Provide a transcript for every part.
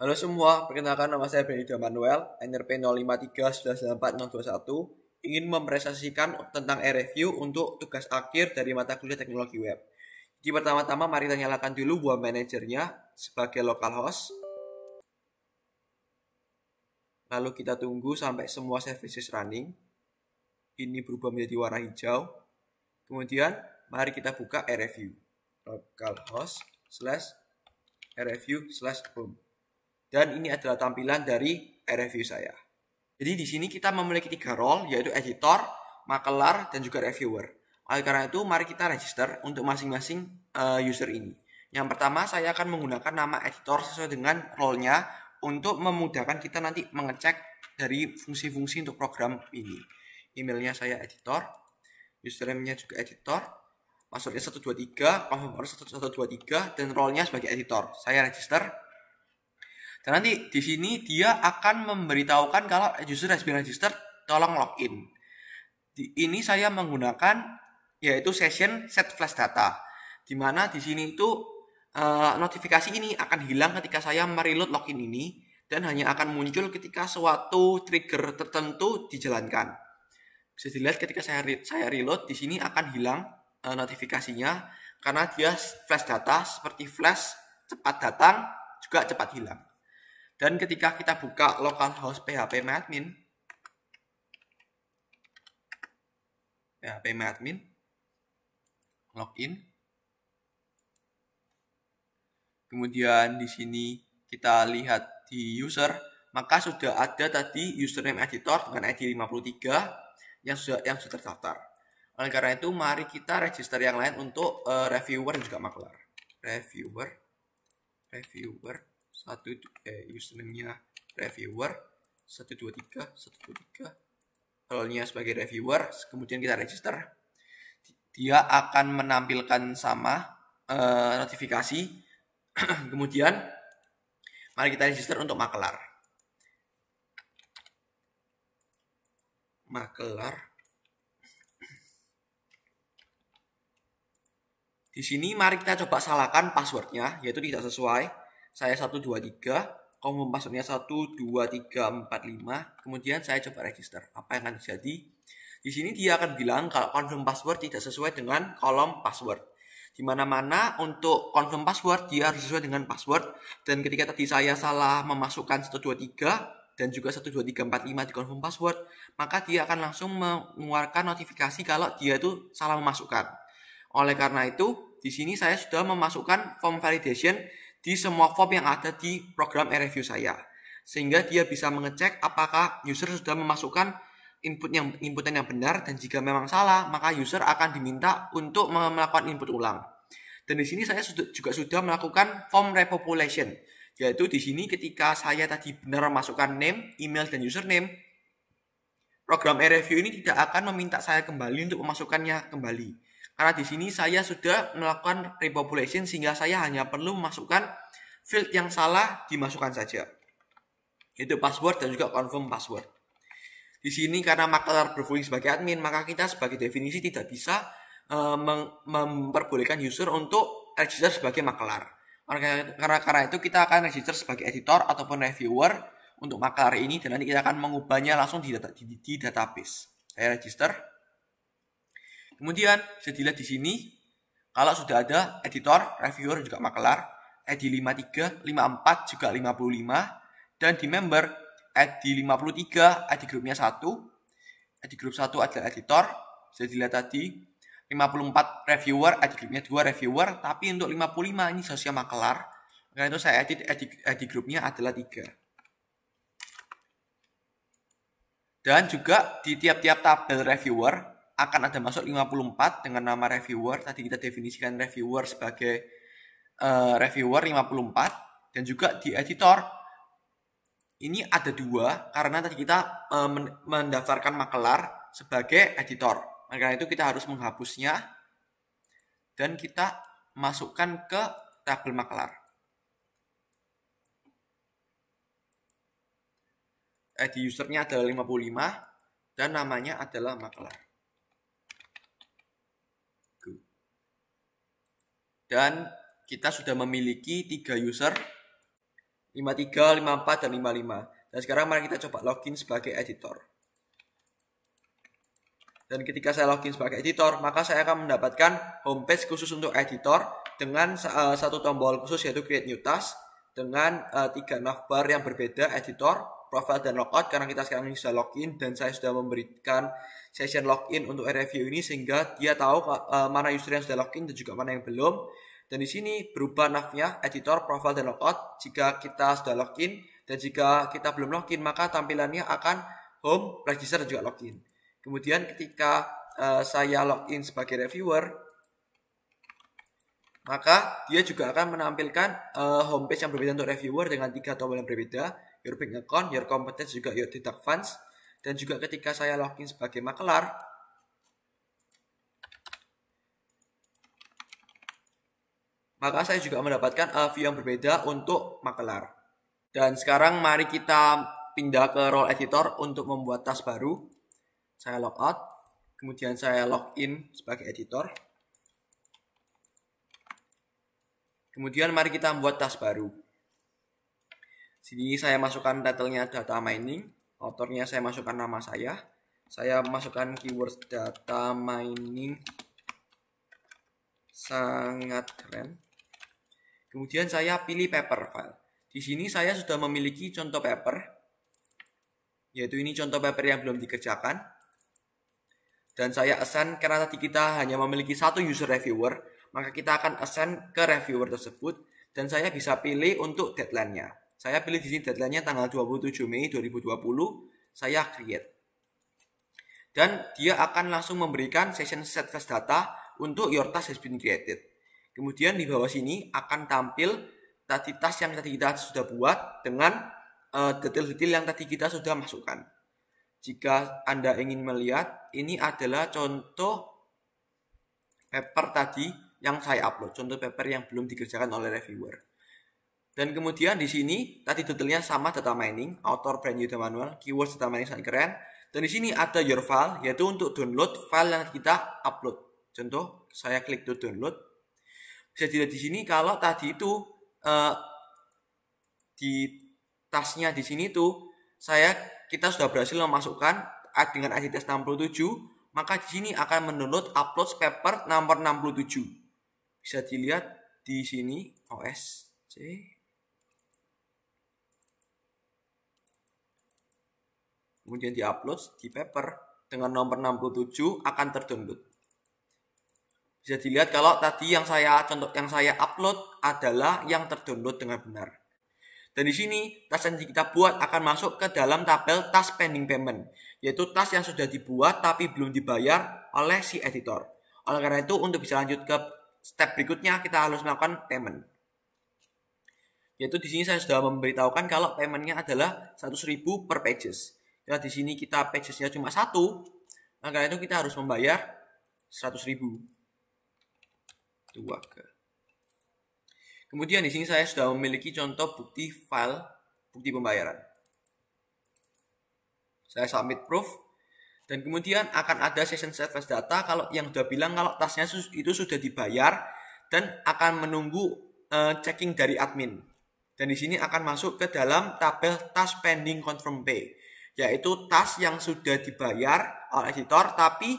Halo semua, perkenalkan nama saya Benida Manuel, NRP 0531946021, ingin mempresentasikan tentang e-review untuk tugas akhir dari mata kuliah teknologi web. Jadi pertama-tama mari kita nyalakan dulu buat manajernya sebagai localhost. Lalu kita tunggu sampai semua services running. Ini berubah menjadi warna hijau. Kemudian mari kita buka e-review. localhost/e-review/home. Dan ini adalah tampilan dari e-review saya. Jadi di sini kita memiliki 3 role, yaitu editor, makelar, dan juga reviewer. Oleh karena itu, mari kita register untuk masing-masing user ini. Yang pertama, saya akan menggunakan nama editor sesuai dengan role-nya untuk memudahkan kita nanti mengecek dari fungsi-fungsi untuk program ini. Emailnya saya editor, username-nya juga editor, passwordnya 123, confirm 123, dan role-nya sebagai editor. Saya register. Dan nanti di sini dia akan memberitahukan kalau user has been registered, tolong login. Ini saya menggunakan yaitu session set flash data, di mana di sini itu notifikasi ini akan hilang ketika saya mereload login ini dan hanya akan muncul ketika suatu trigger tertentu dijalankan. Bisa dilihat ketika saya reload di sini akan hilang notifikasinya karena dia flash data seperti flash cepat datang juga cepat hilang. Dan ketika kita buka localhost phpMyAdmin, login. Kemudian di sini kita lihat di user, maka sudah ada tadi username editor dengan ID 53 yang sudah terdaftar. Oleh karena itu, mari kita register yang lain untuk reviewer dan juga makelar. Reviewer username-nya reviewer 123 role-nya sebagai reviewer, kemudian kita register. Dia akan menampilkan sama notifikasi. Kemudian mari kita register untuk makelar. Di sini mari kita coba salahkan passwordnya, yaitu tidak sesuai. Saya 123, confirm passwordnya 12345. Kemudian saya coba register. Apa yang akan terjadi? Di sini dia akan bilang kalau confirm password tidak sesuai dengan kolom password. Di mana-mana untuk confirm password dia harus sesuai dengan password. Dan ketika tadi saya salah memasukkan 123 dan juga 12345 di confirm password, maka dia akan langsung mengeluarkan notifikasi kalau dia itu salah memasukkan. Oleh karena itu, di sini saya sudah memasukkan form validation di semua form yang ada di program e-review saya. Sehingga dia bisa mengecek apakah user sudah memasukkan inputan yang benar, dan jika memang salah, maka user akan diminta untuk melakukan input ulang. Dan di sini saya juga sudah melakukan form repopulation, yaitu di sini ketika saya tadi benar memasukkan name, email, dan username, program e-review ini tidak akan meminta saya kembali untuk memasukkannya kembali. Karena di sini saya sudah melakukan repopulation sehingga saya hanya perlu memasukkan field yang salah dimasukkan saja, yaitu password dan juga confirm password. Di sini karena makelar berfungsi sebagai admin, maka kita sebagai definisi tidak bisa memperbolehkan user untuk register sebagai makelar. Karena itu kita akan register sebagai editor ataupun reviewer untuk makelar ini, dan nanti kita akan mengubahnya langsung di database. Saya register. Kemudian bisa dilihat di sini kalau sudah ada editor, reviewer, juga makelar, ID 53, 54, juga 55, dan di member ID 53, ID grupnya 1, ID group 1 adalah editor, bisa dilihat tadi 54 reviewer, ID grupnya 2 reviewer, tapi untuk 55 ini seharusnya makelar, karena itu saya edit ID grupnya adalah 3. Dan juga di tiap-tiap tabel reviewer akan ada masuk 54 dengan nama reviewer. Tadi kita definisikan reviewer sebagai reviewer 54. Dan juga di editor ini ada 2 karena tadi kita mendaftarkan makelar sebagai editor. Karena itu kita harus menghapusnya dan kita masukkan ke tabel makelar. ID usernya adalah 55 dan namanya adalah makelar. Dan kita sudah memiliki 3 user 53, 54, dan 55. Dan sekarang mari kita coba login sebagai editor. Dan ketika saya login sebagai editor, maka saya akan mendapatkan homepage khusus untuk editor dengan satu tombol khusus yaitu create new task dengan 3 navbar yang berbeda, editor, profile, dan logout, karena kita sekarang sudah login dan saya sudah memberikan session login untuk review ini sehingga dia tahu mana user yang sudah login dan juga mana yang belum. Dan di sini berubah navnya editor, profile, dan logout jika kita sudah login, dan jika kita belum login maka tampilannya akan home, register, dan juga login. Kemudian ketika saya login sebagai reviewer, maka dia juga akan menampilkan homepage yang berbeda untuk reviewer dengan 3 tombol yang berbeda, your bank account, your competence, juga your deduct funds. Dan juga ketika saya login sebagai makelar, maka saya juga mendapatkan view yang berbeda untuk makelar. Dan sekarang mari kita pindah ke role editor untuk membuat task baru. Saya logout, kemudian saya login sebagai editor. Kemudian mari kita membuat task baru. Sini saya masukkan title-nya data mining, autornya saya masukkan nama saya masukkan keyword data mining sangat keren. Kemudian saya pilih paper file. Di sini saya sudah memiliki contoh paper, yaitu ini contoh paper yang belum dikerjakan. Dan saya assign karena tadi kita hanya memiliki satu user reviewer, maka kita akan assign ke reviewer tersebut. Dan saya bisa pilih untuk deadline-nya. Saya pilih di sini deadline-nya tanggal 27 Mei 2020. Saya create. Dan dia akan langsung memberikan session set flash data untuk your task has been created. Kemudian di bawah sini akan tampil tadi task yang tadi kita sudah buat dengan detail-detail yang tadi kita sudah masukkan. Jika Anda ingin melihat, ini adalah contoh paper tadi yang saya upload, contoh paper yang belum dikerjakan oleh reviewer. Dan kemudian di sini tadi detailnya sama, data mining, author, brand new, dan manual, keywords data mining sangat keren. Dan di sini ada your file, yaitu untuk download file yang kita upload. Contoh, saya klik to download. Bisa dilihat di sini kalau tadi itu di tasnya di sini tuh kita sudah berhasil memasukkan dengan ID test 67, maka di sini akan mendownload upload paper nomor 67. Bisa dilihat di sini OSC. Kemudian diupload di paper dengan nomor 67 akan terdownload. Bisa dilihat kalau tadi yang saya upload adalah yang terdownload dengan benar. Dan di sini task yang kita buat akan masuk ke dalam tabel task pending payment, yaitu task yang sudah dibuat tapi belum dibayar oleh si editor. Oleh karena itu untuk bisa lanjut ke step berikutnya kita harus melakukan payment. Yaitu di sini saya sudah memberitahukan kalau paymentnya adalah 100.000 per pages. Ya di sini kita pagesnya cuma 1, maka itu kita harus membayar 100.000. Kemudian di sini saya sudah memiliki contoh bukti file bukti pembayaran. Saya submit proof dan kemudian akan ada session set flash data kalau yang sudah bilang kalau tasnya itu sudah dibayar dan akan menunggu checking dari admin. Dan di sini akan masuk ke dalam tabel task pending confirm pay, yaitu task yang sudah dibayar oleh editor tapi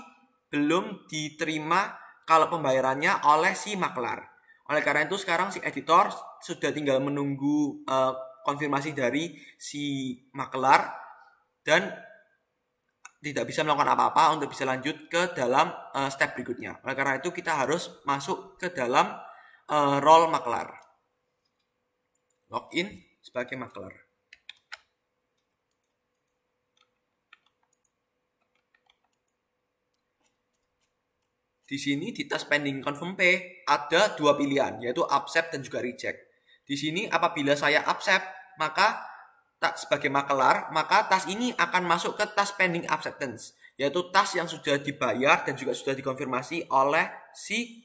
belum diterima kalau pembayarannya oleh si makelar. Oleh karena itu sekarang si editor sudah tinggal menunggu konfirmasi dari si makelar dan tidak bisa melakukan apa-apa untuk bisa lanjut ke dalam step berikutnya. Oleh karena itu kita harus masuk ke dalam role makelar. Login sebagai makelar. Di sini di task pending confirm pay ada 2 pilihan, yaitu accept dan juga reject. Di sini apabila saya accept, maka sebagai makelar, maka task ini akan masuk ke task pending acceptance, yaitu task yang sudah dibayar dan juga sudah dikonfirmasi oleh si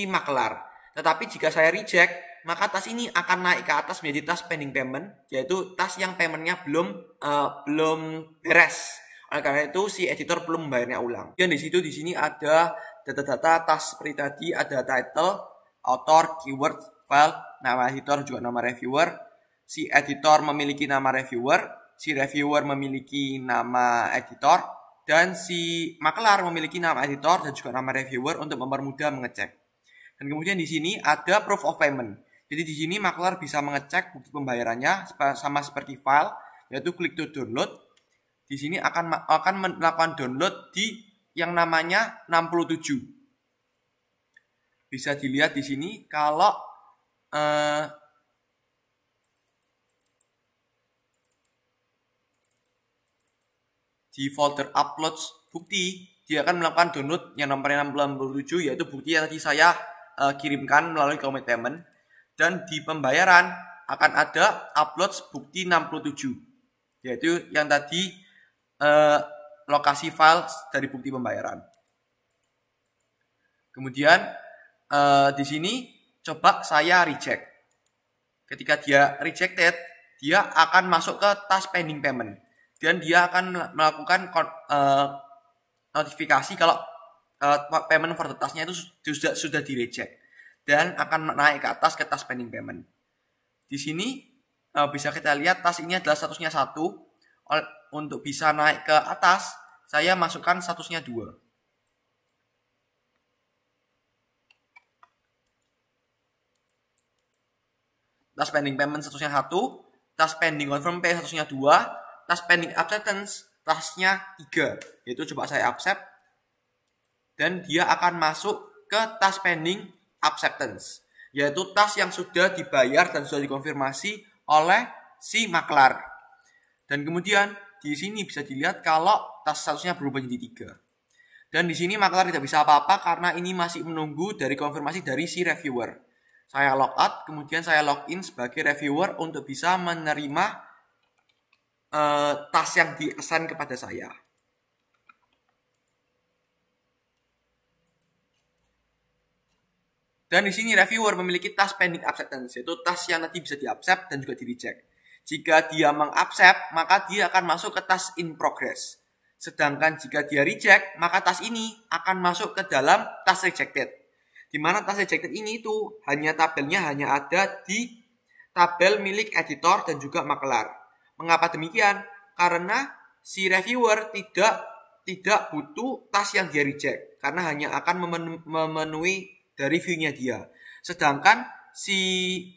makelar. Tetapi jika saya reject, maka task ini akan naik ke atas menjadi task pending payment, yaitu task yang paymentnya belum beres. Oleh karena itu si editor belum membayarnya ulang. Dan di sini ada data-data task seperti tadi, ada title, author, keyword, file, nama editor juga nama reviewer. Si editor memiliki nama reviewer, si reviewer memiliki nama editor, dan si makelar memiliki nama editor dan juga nama reviewer untuk mempermudah mengecek. Dan kemudian di sini ada proof of payment. Jadi di sini makelar bisa mengecek bukti pembayarannya sama seperti file, yaitu klik to download. Di sini akan melakukan download di yang namanya 67. Bisa dilihat di sini kalau di folder uploads bukti, dia akan melakukan download yang nomornya 67, yaitu bukti yang tadi saya kirimkan melalui commit payment. Dan di pembayaran akan ada uploads bukti 67, yaitu yang tadi lokasi file dari bukti pembayaran. Kemudian di sini coba saya reject. Ketika dia rejected, dia akan masuk ke task pending payment dan dia akan melakukan notifikasi kalau payment for the task-nya itu sudah di reject dan akan naik ke atas ke task pending payment. Di sini bisa kita lihat task ini adalah statusnya 1. Untuk bisa naik ke atas, saya masukkan statusnya 2. Task pending payment statusnya 1, task pending confirm pay statusnya 2, task pending acceptance tasknya 3. Yaitu coba saya accept dan dia akan masuk ke task pending acceptance, yaitu task yang sudah dibayar dan sudah dikonfirmasi oleh si makelar. Dan kemudian di sini bisa dilihat kalau task statusnya berubah jadi 3. Dan di sini makelar tidak bisa apa-apa karena ini masih menunggu dari konfirmasi dari si reviewer. Saya logout, kemudian saya login sebagai reviewer untuk bisa menerima task yang di-assign kepada saya. Dan di sini reviewer memiliki task pending acceptance, yaitu task yang nanti bisa di-accept dan juga di-reject. Jika dia meng-accept, maka dia akan masuk ke task in progress. Sedangkan jika dia reject, maka task ini akan masuk ke dalam task rejected. Di mana task rejected ini itu tabelnya hanya ada di tabel milik editor dan juga makelar. Mengapa demikian? Karena si reviewer tidak butuh task yang dia reject, karena hanya akan memenuhi dari view-nya dia. Sedangkan si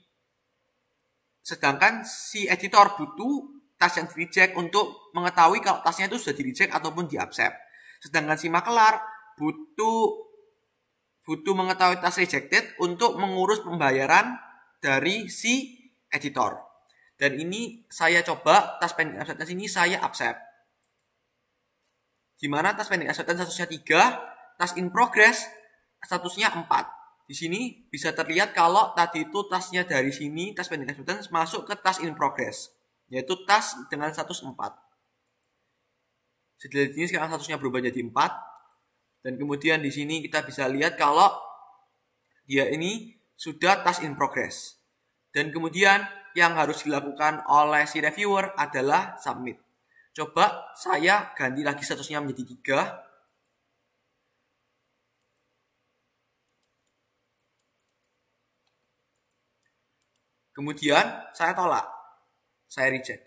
editor butuh task yang di-reject untuk mengetahui kalau tasknya itu sudah di-reject ataupun di-accept. Sedangkan si makelar butuh mengetahui task rejected untuk mengurus pembayaran dari si editor. Dan ini saya coba task pending acceptance ini saya accept. Di mana task pending acceptance statusnya 3, task in progress statusnya 4. Di sini bisa terlihat kalau tadi itu tasknya dari sini, task pending acceptance masuk ke task in progress, yaitu task dengan status 4. Jadi di sini sekarang statusnya berubah jadi 4. Dan kemudian di sini kita bisa lihat kalau dia ini sudah task in progress. Dan kemudian yang harus dilakukan oleh si reviewer adalah submit. Coba saya ganti lagi statusnya menjadi 3. Kemudian saya tolak, saya reject.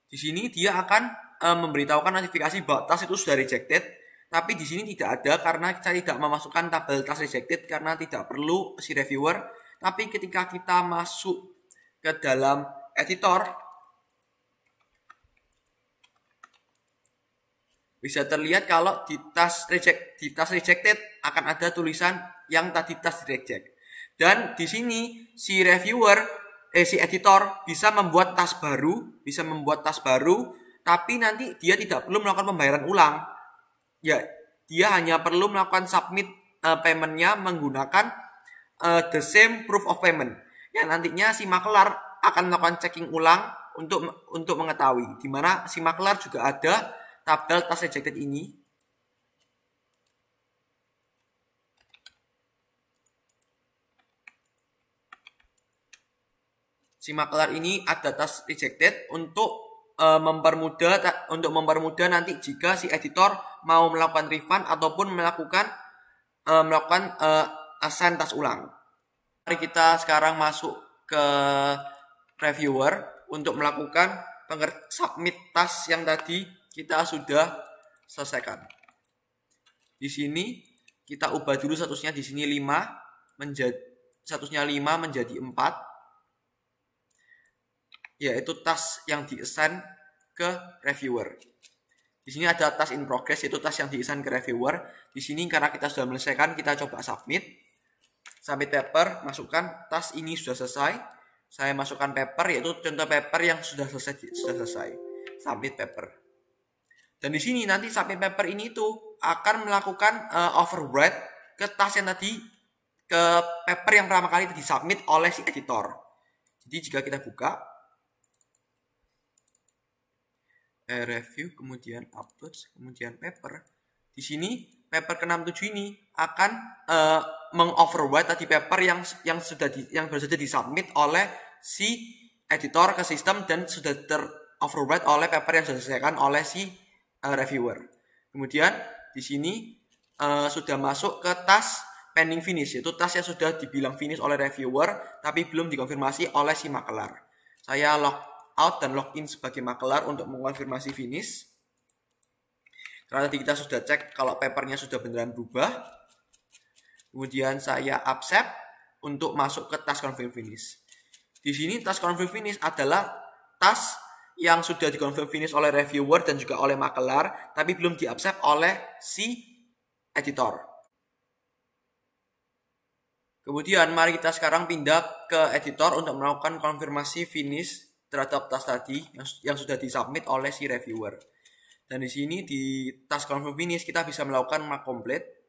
Di sini dia akan memberitahukan notifikasi bahwa task itu sudah rejected, tapi di sini tidak ada karena saya tidak memasukkan tabel task rejected karena tidak perlu si reviewer. Tapi ketika kita masuk ke dalam editor, bisa terlihat kalau di task rejected akan ada tulisan yang tadi task reject. Dan di sini si editor bisa membuat task baru, tapi nanti dia tidak perlu melakukan pembayaran ulang. Ya, dia hanya perlu melakukan submit paymentnya menggunakan the same proof of payment. Yang nantinya si makelar akan melakukan checking ulang untuk mengetahui di mana si makelar juga ada tabel task rejected ini. Si makelar ini ada task rejected untuk mempermudah nanti jika si editor mau melakukan refund ataupun melakukan assign task ulang. Mari kita sekarang masuk ke reviewer untuk melakukan submit task yang tadi kita sudah selesaikan. Di sini kita ubah dulu statusnya di sini 5 menjadi 4, yaitu task yang di-assign ke reviewer. Di sini ada task in progress, yaitu task yang di-assign ke reviewer. Di sini karena kita sudah menyelesaikan, kita coba submit paper, masukkan task ini sudah selesai. Saya masukkan paper, yaitu contoh paper yang sudah selesai. Submit paper. Dan di sini nanti submit paper ini tuh akan melakukan override ke task yang tadi, ke paper yang pertama kali disubmit oleh si editor. Jadi jika kita buka review, kemudian upload, kemudian paper, di sini paper ke-67 ini akan mengoverride tadi paper yang baru saja disubmit oleh si editor ke sistem dan sudah teroverride oleh paper yang sudah diselesaikan oleh si reviewer. Kemudian di sini sudah masuk ke task pending finish, yaitu task yang sudah dibilang finish oleh reviewer tapi belum dikonfirmasi oleh si makelar. Saya log out dan login sebagai makelar untuk mengonfirmasi finish. Karena tadi kita sudah cek kalau papernya sudah beneran berubah. Kemudian saya accept untuk masuk ke task confirm finish. Di sini task confirm finish adalah task yang sudah dikonfirm finish oleh reviewer dan juga oleh makelar, tapi belum di-accept oleh si editor. Kemudian mari kita sekarang pindah ke editor untuk melakukan konfirmasi finish terhadap task tadi yang sudah disubmit oleh si reviewer. Dan di sini di task confirm finish kita bisa melakukan mark complete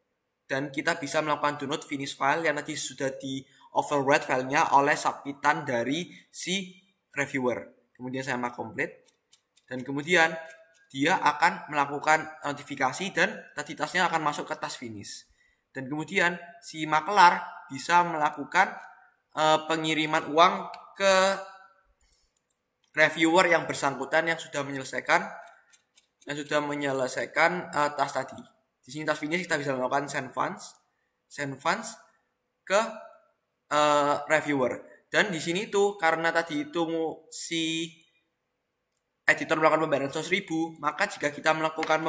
dan kita bisa melakukan download finish file yang tadi sudah di override filenya oleh submitan dari si reviewer. Kemudian saya mark complete dan kemudian dia akan melakukan notifikasi dan tadi tasknya akan masuk ke task finish. Dan kemudian si makelar bisa melakukan pengiriman uang ke reviewer yang bersangkutan yang sudah menyelesaikan task tadi. Di sini task finish kita bisa melakukan send funds ke reviewer. Dan di sini tuh karena tadi itu si editor melakukan pembayaran 100.000, maka jika kita melakukan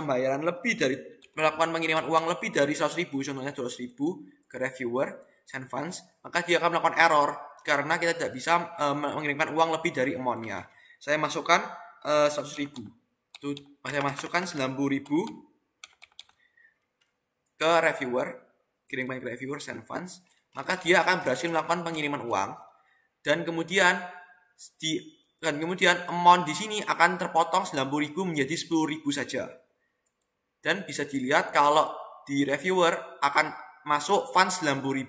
pengiriman uang lebih dari 100.000, contohnya 200.000 ke reviewer send funds, maka dia akan melakukan error karena kita tidak bisa mengirimkan uang lebih dari amount-nya. Saya masukkan 100.000. Saya masukkan 90.000 ke reviewer, kirimkan ke reviewer send funds, maka dia akan berhasil melakukan pengiriman uang dan kemudian amount di sini akan terpotong 90.000 menjadi 10.000 saja. Dan bisa dilihat kalau di reviewer akan masuk funds 90.000.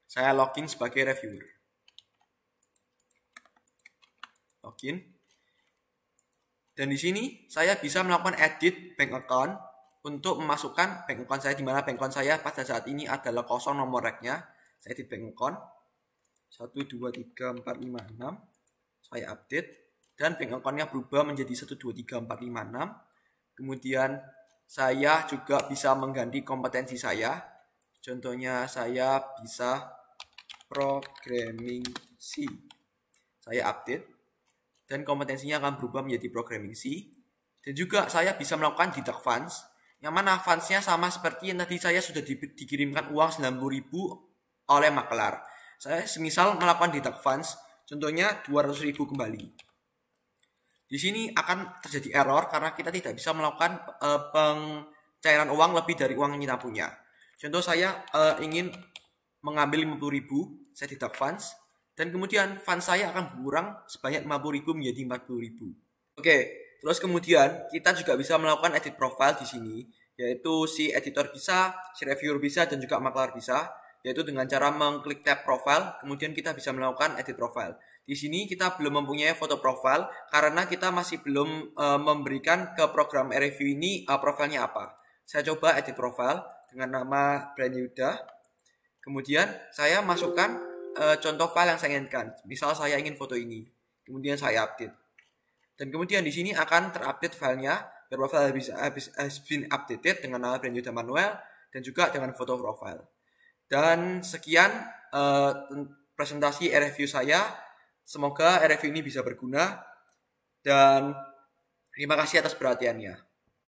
Saya login sebagai reviewer. Login. Dan di sini saya bisa melakukan edit bank account untuk memasukkan bank account saya, di mana bank account saya pada saat ini adalah kosong nomor reknya. Saya edit bank account 123456. Saya update dan bank account-nya berubah menjadi 123456. Kemudian saya juga bisa mengganti kompetensi saya. Contohnya saya bisa programming C. Saya update dan kompetensinya akan berubah menjadi programming C. Dan juga saya bisa melakukan deduct funds, yang mana funds-nya sama seperti yang tadi saya sudah dikirimkan uang 90.000 oleh makelar. Saya semisal melakukan deduct funds, contohnya 200.000 kembali. Di sini akan terjadi error karena kita tidak bisa melakukan pencairan uang lebih dari uang yang kita punya. Contoh saya ingin mengambil 50.000, saya deduct funds, dan kemudian funds saya akan berkurang sebanyak 50.000 menjadi 40.000. Oke, terus kemudian kita juga bisa melakukan edit profile di sini, yaitu si editor bisa, si reviewer bisa, dan juga makelar bisa, yaitu dengan cara mengklik tab profile, kemudian kita bisa melakukan edit profile. Di sini kita belum mempunyai foto profile karena kita masih belum memberikan ke program review ini profilnya apa. Saya coba edit profile dengan nama Brian Yuda. Kemudian saya masukkan contoh file yang saya inginkan. Misal saya ingin foto ini. Kemudian saya update. Dan kemudian di sini akan terupdate filenya. Your profile has been updated dengan nama Brian Yuda Manuel dan juga dengan foto profile. Dan sekian presentasi review saya. Semoga review ini bisa berguna dan terima kasih atas perhatiannya.